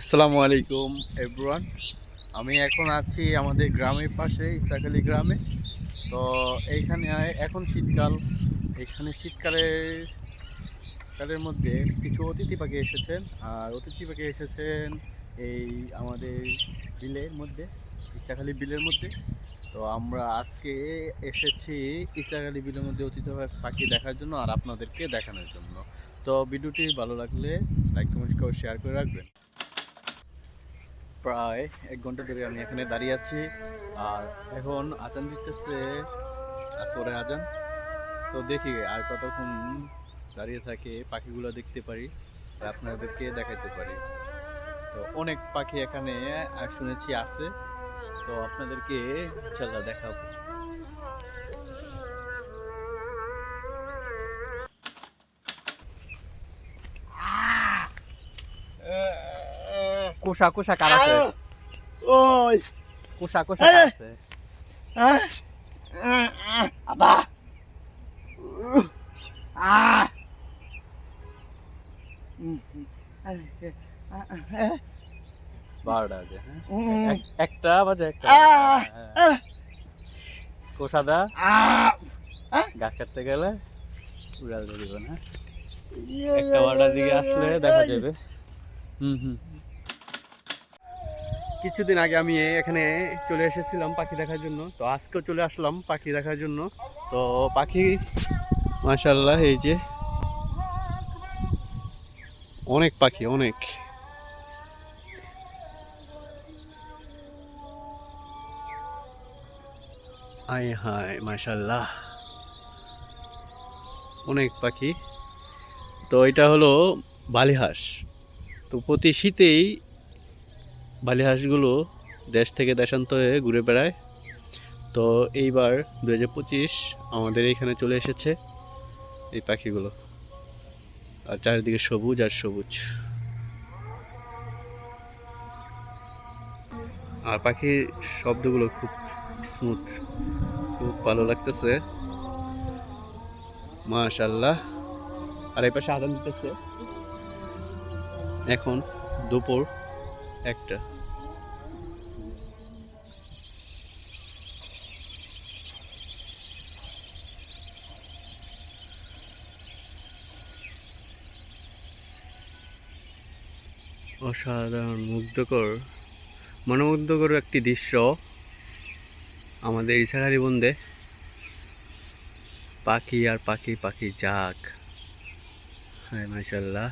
আসসালামু আলাইকুম এভরিওয়ান। আমি এখন আছি আমাদের গ্রামের পাশে ইসাখালী গ্রামে। তো এইখানে এখন শীতকাল। এখানে শীতকালের মধ্যে কিছু অতিথি পাখি এসেছেন। আর অতিথি পাখি এসেছেন এই আমাদের বিলের মধ্যে, ইসাখালী বিলের মধ্যে। তো আমরা আজকে এসেছি ইসাখালী বিলের মধ্যে অতিথি পাখি দেখার জন্য আর আপনাদেরকে দেখানোর জন্য। তো ভিডিওটি ভালো লাগলে লাইক কমেন্ট করে শেয়ার করে রাখবেন। প্রায় 1 ঘন্টা ধরে আমি এখানে দাঁড়িয়ে আছি। আর এখন আজান দিতেছে, আসরের আজান। তো দেখি আর কতক্ষণ দাঁড়িয়ে থাকে, পাখিগুলো দেখতে পারি আর আপনাদেরকে দেখাইতে পারি। তো অনেক পাখি এখানে শুনেছি আছে, তো আপনাদেরকে ইনশাল্লাহ দেখাবো। কোষা কোষা কার আছে? ওই কোষা কোষা কার আছে? আবা বারোটা আছে, হ্যাঁ একটা বাজে একটা। কোষাদা গাছ কাটতে গেলে উড়াল ধরিব না, একটা বারোটার দিকে আসলে দেখা যাবে। কিছুদিন আগে আমি এখানে চলে এসেছিলাম পাখি দেখার জন্য, তো আজকেও চলে আসলাম পাখি দেখার জন্য। তো পাখি মাশাআল্লাহ, এই যে অনেক পাখি, অনেক। আয় হায় মাশাআল্লাহ, অনেক পাখি। তো এটা হলো বালিহাঁস। তো প্রতি শীতেই বালিহাঁসগুলো দেশ থেকে দেশান্তরে ঘুরে বেড়ায়। তো এইবার 2025 আমাদের এইখানে চলে এসেছে এই পাখিগুলো। আর চারিদিকে সবুজ আর সবুজ। আর পাখির শব্দগুলো খুব স্মুথ, খুব ভালো লাগতেছে মাশাআল্লাহ। আর এই পাশে আজান দিতেছে, এখন দুপুর 1টা। অসাধারণ, মনোমুগ্ধকর একটি দৃশ্য আমাদের ইসাখালী বন্দে। পাখি আর পাখি, পাখি জাগ, হায় মাশাআল্লাহ।